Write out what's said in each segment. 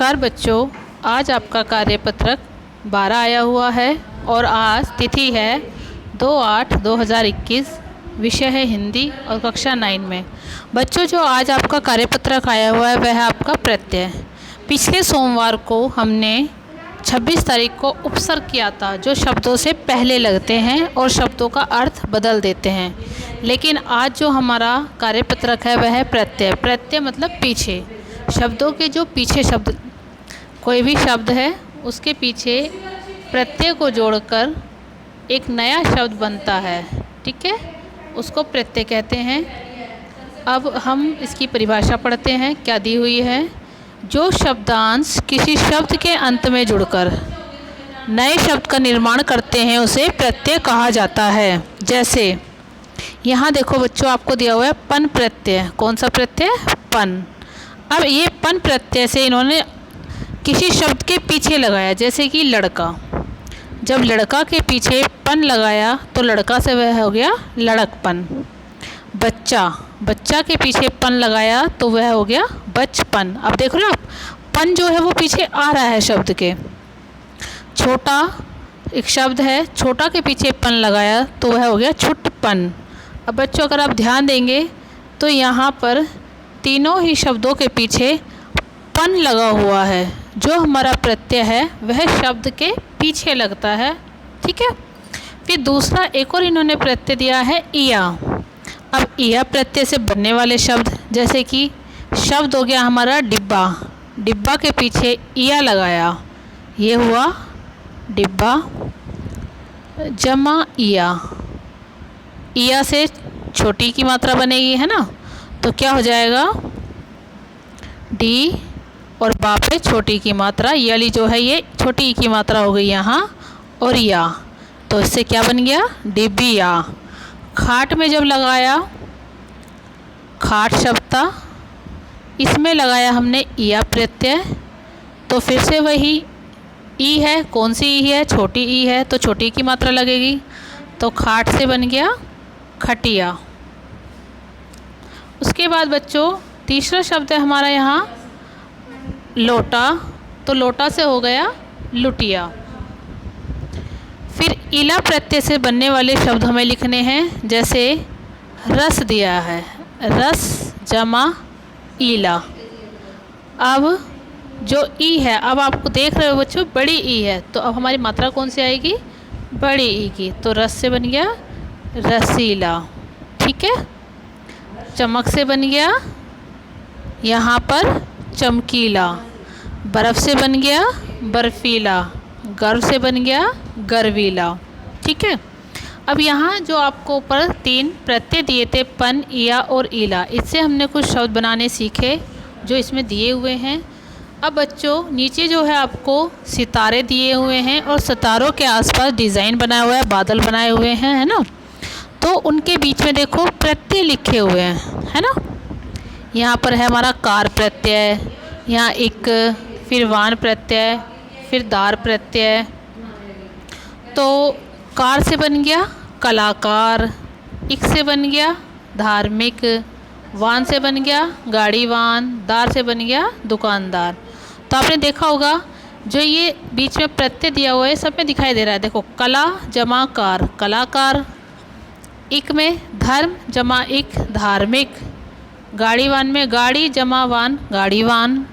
नमस्कार बच्चों, आज आपका कार्यपत्रक 12 आया हुआ है और आज तिथि है 2/8/2021। विषय है हिंदी और कक्षा 9 में। बच्चों, जो आज आपका कार्यपत्रक आया हुआ है वह है आपका प्रत्यय। पिछले सोमवार को हमने 26 तारीख को उपसर्ग किया था, जो शब्दों से पहले लगते हैं और शब्दों का अर्थ बदल देते हैं। लेकिन आज जो हमारा कार्यपत्रक है वह है प्रत्यय। प्रत्यय मतलब पीछे, शब्दों के जो पीछे शब्द, कोई भी शब्द है उसके पीछे प्रत्यय को जोड़कर एक नया शब्द बनता है, ठीक है, उसको प्रत्यय कहते हैं। अब हम इसकी परिभाषा पढ़ते हैं, क्या दी हुई है। जो शब्दांश किसी शब्द के अंत में जुड़कर नए शब्द का निर्माण करते हैं उसे प्रत्यय कहा जाता है। जैसे यहाँ देखो बच्चों, आपको दिया हुआ है पन प्रत्यय। कौन सा प्रत्यय? पन। अब ये पन प्रत्यय से इन्होंने किसी शब्द के पीछे लगाया, जैसे कि लड़का। जब लड़का के पीछे पन लगाया तो लड़का से वह हो गया लड़कपन। बच्चा, बच्चा के पीछे पन लगाया तो वह हो गया बचपन। अब देख रहे हो आप, पन जो है वो पीछे आ रहा है शब्द के। छोटा एक शब्द है, छोटा के पीछे पन लगाया तो वह हो गया छुटपन। अब बच्चों, अगर आप ध्यान देंगे तो यहाँ पर तीनों ही शब्दों के पीछे पन लगा हुआ है। जो हमारा प्रत्यय है वह शब्द के पीछे लगता है, ठीक है। फिर दूसरा एक और इन्होंने प्रत्यय दिया है इया। अब इया प्रत्यय से बनने वाले शब्द, जैसे कि शब्द हो गया हमारा डिब्बा। डिब्बा के पीछे इया लगाया, ये हुआ डिब्बा जमा इया। इया से छोटी की मात्रा बनेगी, है ना, तो क्या हो जाएगा डी और बा पे छोटी की मात्रा, ये वाली जो है ये छोटी की मात्रा हो गई यहाँ, और या, तो इससे क्या बन गया डिबिया। खाट में जब लगाया, खाट शब्द था, इसमें लगाया हमने इया प्रत्यय, तो फिर से वही ई है। कौन सी ई है? छोटी ई है, तो छोटी की मात्रा लगेगी, तो खाट से बन गया खटिया। उसके बाद बच्चों तीसरा शब्द है हमारा यहाँ लोटा, तो लोटा से हो गया लुटिया। फिर इला प्रत्यय से बनने वाले शब्द हमें लिखने हैं, जैसे रस दिया है, रस जमा ईला। अब जो ई है, अब आपको देख रहे हो बच्चों, बड़ी ई है, तो अब हमारी मात्रा कौन सी आएगी? बड़ी ई की, तो रस से बन गया रसीला, ठीक है। चमक से बन गया यहाँ पर चमकीला। बर्फ़ से बन गया बर्फीला। गर्व से बन गया गर्वीला, ठीक है। अब यहाँ जो आपको ऊपर 3 प्रत्यय दिए थे, पन, इया और ईला, इससे हमने कुछ शब्द बनाने सीखे जो इसमें दिए हुए हैं। अब बच्चों नीचे जो है आपको सितारे दिए हुए हैं और सितारों के आसपास डिज़ाइन बनाया हुआ है, बादल बनाए हुए हैं, है ना, तो उनके बीच में देखो प्रत्यय लिखे हुए हैं, है ना। यहाँ पर है हमारा कार प्रत्यय, यहाँ एक, फिर वान प्रत्यय, फिर दार प्रत्यय। तो कार से बन गया कलाकार, इक से बन गया धार्मिक, वान से बन गया गाड़ीवान, दार से बन गया दुकानदार। तो आपने देखा होगा जो ये बीच में प्रत्यय दिया हुआ है सब में दिखाई दे रहा है। देखो कला जमा कार कलाकार, इक में धर्म जमा इक धार्मिक, गाड़ीवान में गाड़ी जमा वान गाड़ीवान,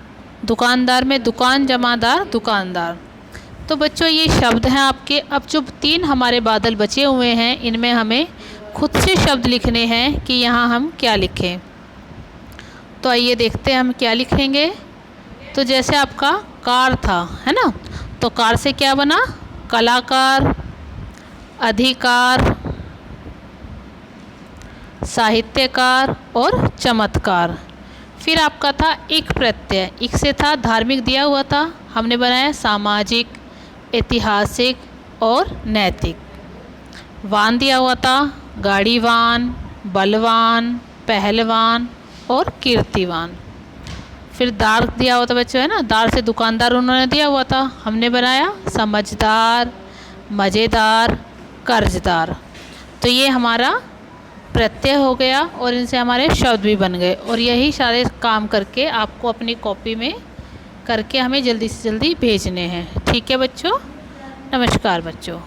दुकानदार में दुकान जमादार दुकानदार। तो बच्चों ये शब्द हैं आपके। अब जो 3 हमारे बादल बचे हुए हैं इनमें हमें खुद से शब्द लिखने हैं कि यहाँ हम क्या लिखें। तो आइए देखते हैं हम क्या लिखेंगे। तो जैसे आपका कार था, है ना, तो कार से क्या बना? कलाकार, अधिकार, साहित्यकार और चमत्कार। फिर आपका था इक प्रत्यय, इक से था धार्मिक दिया हुआ था, हमने बनाया सामाजिक, ऐतिहासिक और नैतिक। वान दिया हुआ था गाड़ीवान, बलवान, पहलवान और कीर्तिवान। फिर दार दिया हुआ था बच्चों, है ना, दार से दुकानदार उन्होंने दिया हुआ था, हमने बनाया समझदार, मज़ेदार, कर्जदार। तो ये हमारा प्रत्यय हो गया और इनसे हमारे शब्द भी बन गए। और यही सारे काम करके आपको अपनी कॉपी में करके हमें जल्दी से जल्दी भेजने हैं। ठीक है बच्चों, नमस्कार बच्चों।